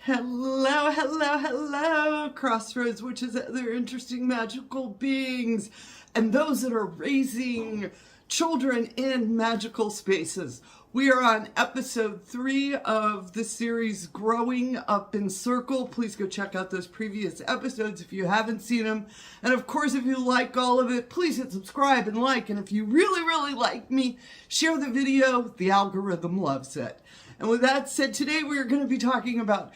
Hello, hello, hello, Crossroads, witches, other interesting magical beings, and those that are raising children in magical spaces. We are on episode 3 of the series Growing Up in Circle. Please go check out those previous episodes if you haven't seen them. And of course, if you like all of it, please hit subscribe and like. And if you really, really like me, share the video. The algorithm loves it. And with that said, today we are going to be talking about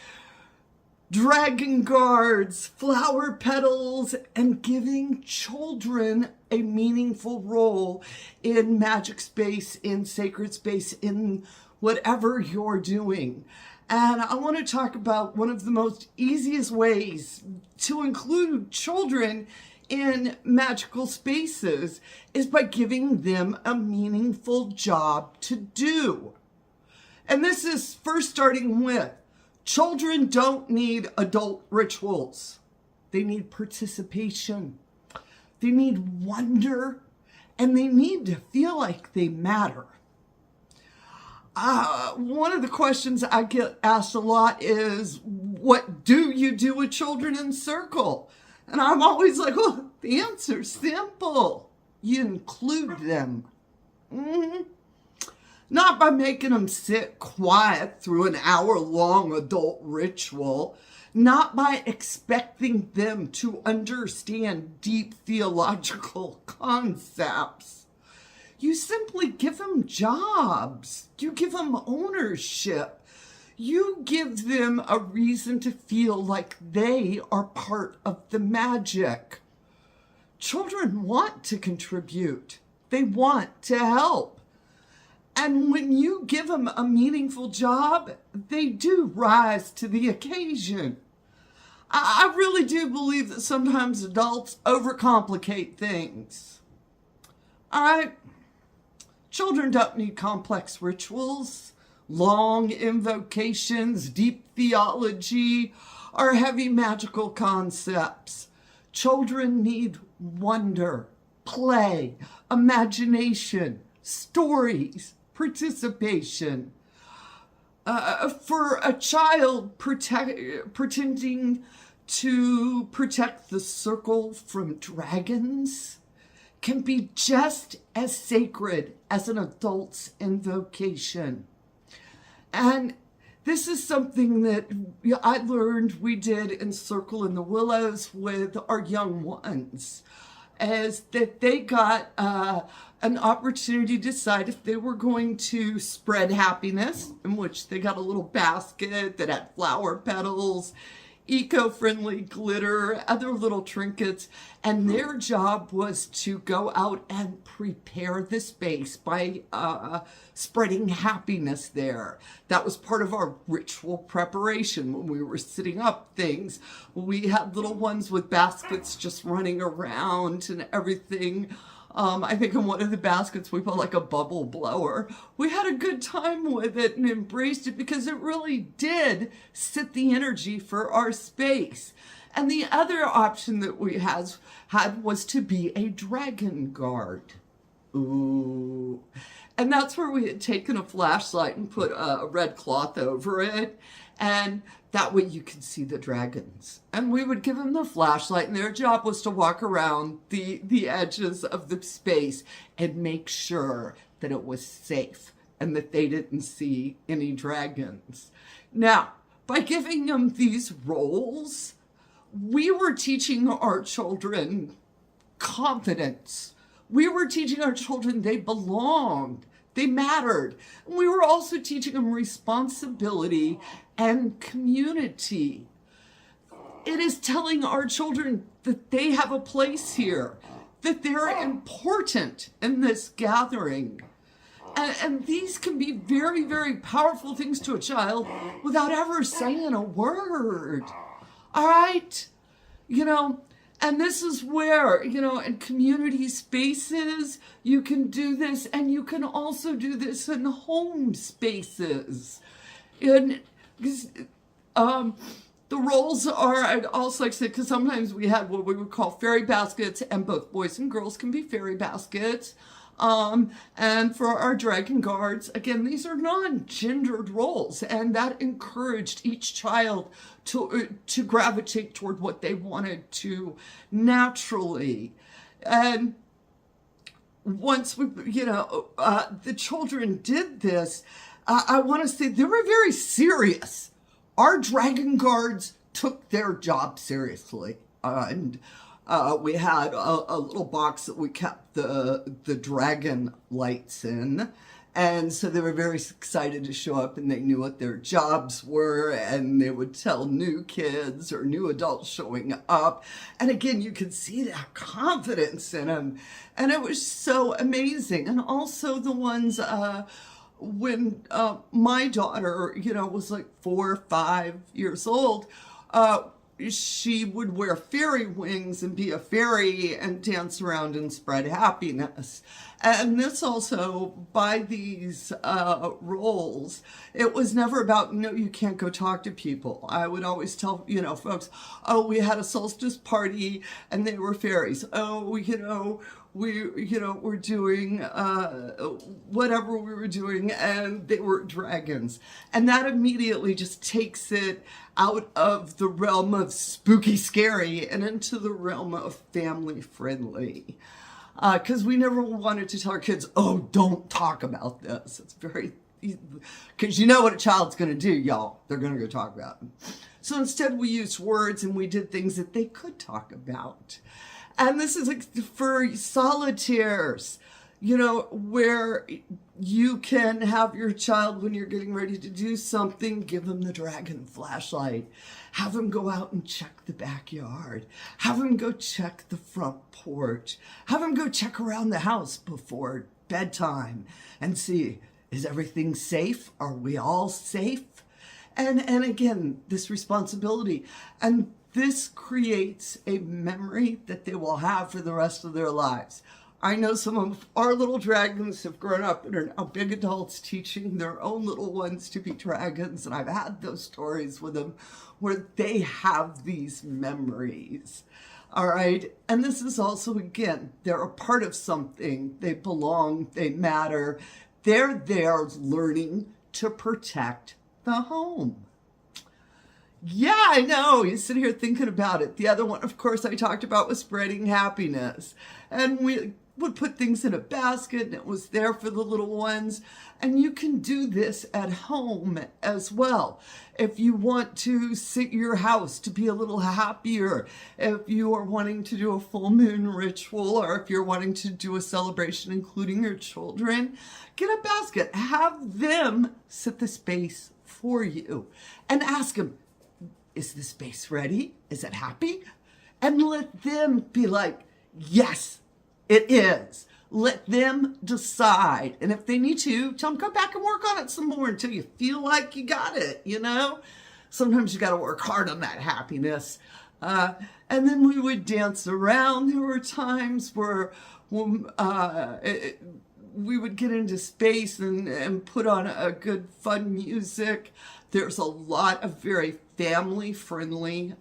dragon guards, flower petals, and giving children a meaningful role in magic space, in sacred space, in whatever you're doing. And I want to talk about one of the most easiest ways to include children in magical spaces is by giving them a meaningful job to do. And this is first starting with, children don't need adult rituals. They need participation. They need wonder, and they need to feel like they matter. One of the questions I get asked a lot is, what do you do with children in circle? And I'm always like, well, the answer's simple. You include them. Not by making them sit quiet through an hour-long adult ritual. Not by expecting them to understand deep theological concepts. You simply give them jobs. You give them ownership. You give them a reason to feel like they are part of the magic. Children want to contribute. They want to help. And when you give them a meaningful job, they do rise to the occasion. I really do believe that sometimes adults overcomplicate things. All right? Children don't need complex rituals, long invocations, deep theology, or heavy magical concepts. Children need wonder, play, imagination, stories, participation. For a child pretending to protect the circle from dragons can be just as sacred as an adult's invocation. And this is something that I learned we did in Circle in the Willows with our young ones, is that they got an opportunity to decide if they were going to spread happiness, in which they got a little basket that had flower petals, eco-friendly glitter, other little trinkets, and their job was to go out and prepare the space by spreading happiness there. That was part of our ritual preparation when we were setting up things. We had little ones with baskets just running around and everything. I think in one of the baskets we put like a bubble blower. We had a good time with it and embraced it because it really did set the energy for our space. And the other option that we had was to be a dragon guard. Ooh. And that's where we had taken a flashlight and put a red cloth over it. And that way you could see the dragons. And we would give them the flashlight, and their job was to walk around the edges of the space and make sure that it was safe and that they didn't see any dragons. Now, by giving them these roles, we were teaching our children confidence. We were teaching our children they belonged. They mattered. And we were also teaching them responsibility and community. It is telling our children that they have a place here, that they're important in this gathering. And these can be very, very powerful things to a child without ever saying a word. All right? And this is where, in community spaces, you can do this, and you can also do this in home spaces. The roles are, I'd also like to say, because sometimes we had what we would call fairy baskets, and both boys and girls can be fairy baskets. And for our dragon guards, again, these are non-gendered roles, and that encouraged each child to gravitate toward what they wanted to naturally. And once the children did this, I want to say they were very serious. Our dragon guards took their job seriously, and we had a little box that we kept the dragon lights in. And so they were very excited to show up, and they knew what their jobs were, and they would tell new kids or new adults showing up. And again, you could see that confidence in them. And it was so amazing. And also the ones when my daughter, was like 4 or 5 years old, she would wear fairy wings and be a fairy and dance around and spread happiness. And this also, by these roles, it was never about, no, you can't go talk to people. I would always tell, folks, oh, we had a solstice party and they were fairies. Oh, we're doing whatever we were doing and they were dragons. And that immediately just takes it out of the realm of spooky scary and into the realm of family friendly. Because we never wanted to tell our kids, oh, don't talk about this. It's very, because you know what a child's going to do, y'all. They're going to go talk about it. So instead we used words and we did things that they could talk about. And this is like for solitaires, where you can have your child, when you're getting ready to do something, give them the dragon flashlight. Have them go out and check the backyard. Have them go check the front porch. Have them go check around the house before bedtime and see, is everything safe? Are we all safe? And again, this responsibility. And this creates a memory that they will have for the rest of their lives. I know some of our little dragons have grown up and are now big adults teaching their own little ones to be dragons. And I've had those stories with them where they have these memories. All right. And this is also, again, they're a part of something. They belong. They matter. They're there learning to protect the home. Yeah, I know. You sit here thinking about it. The other one, of course, I talked about was spreading happiness. And we would put things in a basket and it was there for the little ones. And you can do this at home as well. If you want to sit your house to be a little happier, if you are wanting to do a full moon ritual, or if you're wanting to do a celebration including your children, get a basket. Have them set the space for you and ask them, is the space ready? Is it happy? And let them be like, yes, it is. Let them decide. And if they need to, tell them, come back and work on it some more until you feel like you got it, Sometimes you got to work hard on that happiness. And then we would dance around. There were times where we would get into space and put on a good, fun music. There's a lot of very family-friendly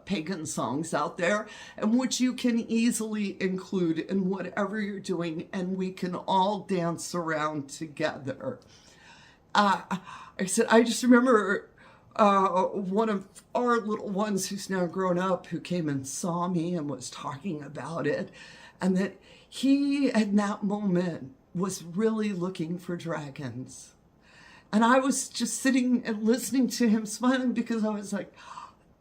pagan songs out there, and which you can easily include in whatever you're doing, and we can all dance around together. I just remember one of our little ones who's now grown up, who came and saw me and was talking about it, and that he, at that moment, was really looking for dragons. And I was just sitting and listening to him smiling because I was like,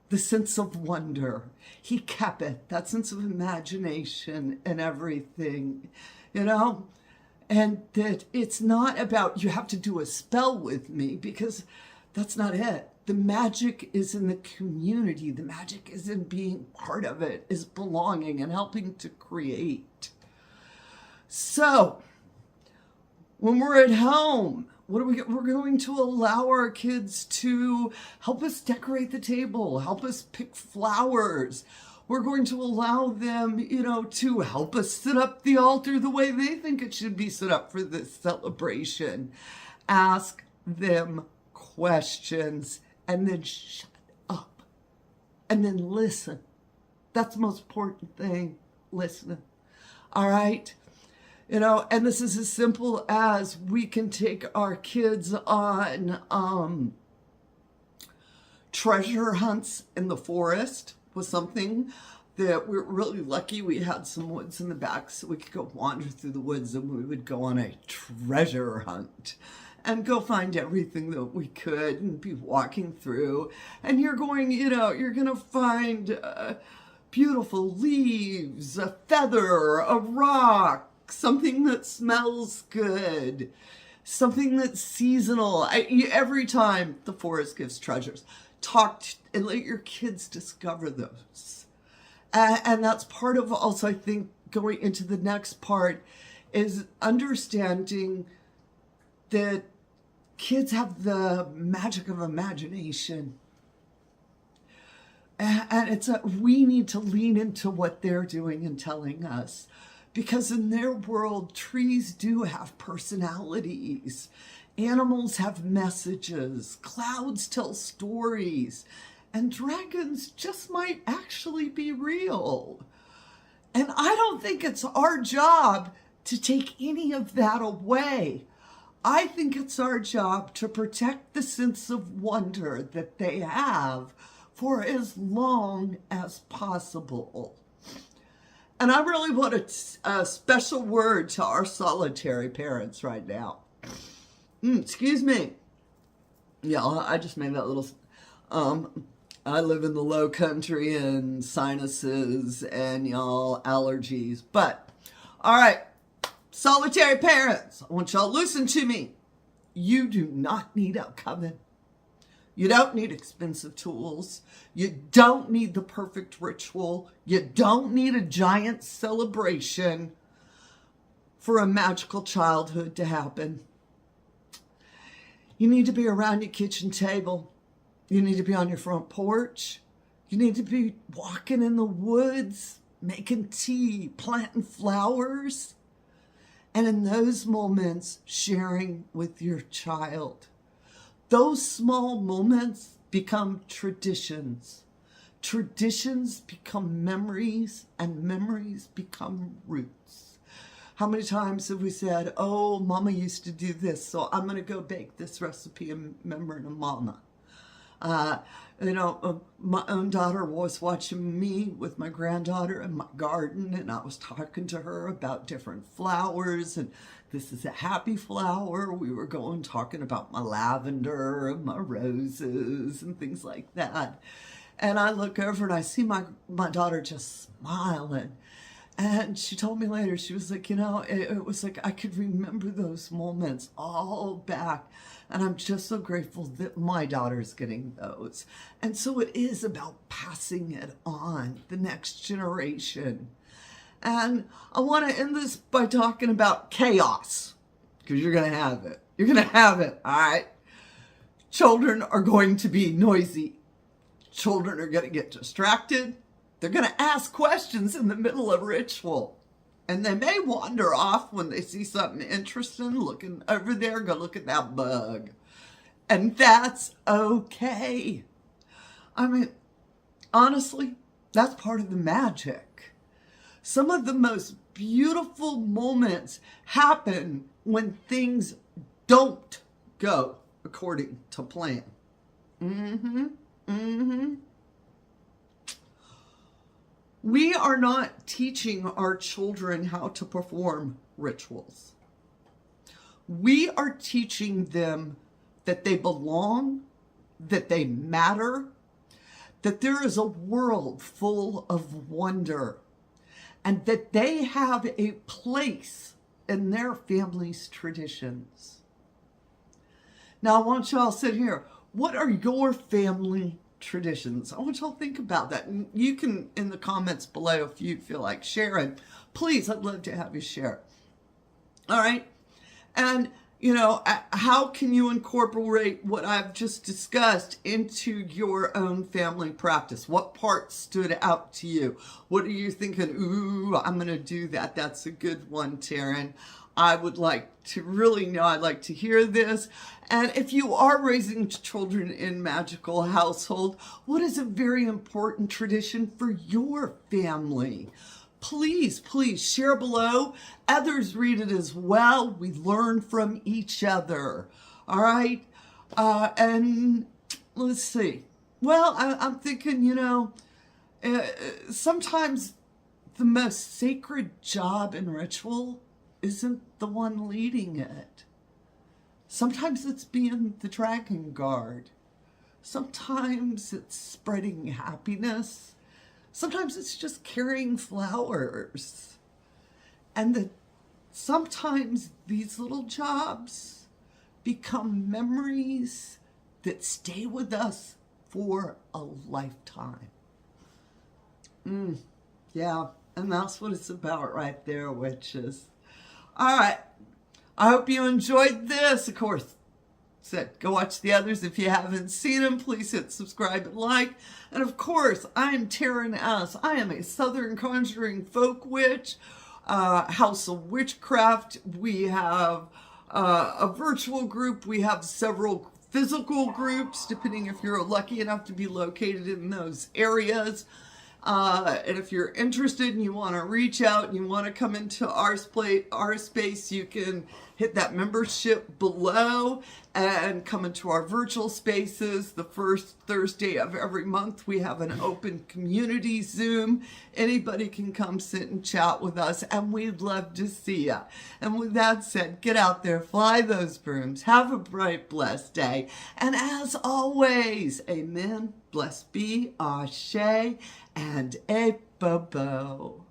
the sense of wonder. He kept it, that sense of imagination and everything, and that it's not about you have to do a spell with me, because that's not it. The magic is in the community. The magic is in being part of it, is belonging and helping to create. So when we're at home, we're going to allow our kids to help us decorate the table, help us pick flowers. We're going to allow them, to help us set up the altar the way they think it should be set up for this celebration. Ask them questions and then shut up and then listen. That's the most important thing, listening. All right? And this is as simple as we can take our kids on treasure hunts in the forest was something that we're really lucky we had some woods in the back so we could go wander through the woods, and we would go on a treasure hunt and go find everything that we could and be walking through. And you're going to find beautiful leaves, a feather, a rock, something that smells good, something that's seasonal. Every time the forest gives treasures, and let your kids discover those. And that's part of also, I think, going into the next part is understanding that kids have the magic of imagination. And we need to lean into what they're doing and telling us. Because in their world, trees do have personalities. Animals have messages. Clouds tell stories. And dragons just might actually be real. And I don't think it's our job to take any of that away. I think it's our job to protect the sense of wonder that they have for as long as possible. And I really want a special word to our solitary parents right now. Excuse me. Yeah, I just made that little... I live in the low country and sinuses and y'all allergies. But, all right, solitary parents, I want y'all to listen to me. You do not need a coven. You don't need expensive tools. You don't need the perfect ritual. You don't need a giant celebration for a magical childhood to happen. You need to be around your kitchen table. You need to be on your front porch. You need to be walking in the woods, making tea, planting flowers. And in those moments, sharing with your child. Those small moments become traditions. Traditions become memories, and memories become roots. How many times have we said, oh, Mama used to do this, so I'm going to go bake this recipe in memory of Mama. My own daughter was watching me with my granddaughter in my garden, and I was talking to her about different flowers, and this is a happy flower. We were talking about my lavender and my roses and things like that. And I look over and I see my daughter just smiling. And she told me later, she was like, it was like I could remember those moments all back. And I'm just so grateful that my daughter's getting those. And so it is about passing it on, the next generation. And I want to end this by talking about chaos, because you're going to have it. You're going to have it, all right? Children are going to be noisy. Children are going to get distracted. They're going to ask questions in the middle of ritual. And they may wander off when they see something interesting, looking over there, go look at that bug. And that's okay. I mean, honestly, that's part of the magic. Some of the most beautiful moments happen when things don't go according to plan. We are not teaching our children how to perform rituals. We are teaching them that they belong, that they matter, that there is a world full of wonder, and that they have a place in their family's traditions. Now, I want y'all to sit here. What are your family traditions? I want y'all to think about that. And you can, in the comments below, if you feel like sharing, please, I'd love to have you share. All right. And, how can you incorporate what I've just discussed into your own family practice? What part stood out to you? What are you thinking? Ooh, I'm going to do that. That's a good one, Taryn. I would like to really know. I'd like to hear this. And if you are raising children in magical household, what is a very important tradition for your family? please share below. Others read it as well. We learn from each other. All right. And let's see. Well, I'm thinking, sometimes the most sacred job in ritual isn't the one leading it. Sometimes it's being the dragon guard. Sometimes it's spreading happiness. Sometimes it's just carrying flowers. And sometimes these little jobs become memories that stay with us for a lifetime. Yeah, and that's what it's about right there, witches. All right. I hope you enjoyed this. Of course, go watch the others if you haven't seen them. Please hit subscribe and like. And of course, I'm Taryn S. I am a Southern Conjuring Folk Witch, House of Witchcraft. We have a virtual group. We have several physical groups, depending if you're lucky enough to be located in those areas. And if you're interested and you want to reach out and you want to come into our space, you can hit that membership below and come into our virtual spaces. The first Thursday of every month, we have an open community Zoom. Anybody can come sit and chat with us, and we'd love to see you. And with that said, get out there, fly those brooms, have a bright, blessed day. And as always, amen, blessed be, ashe, and a bobo.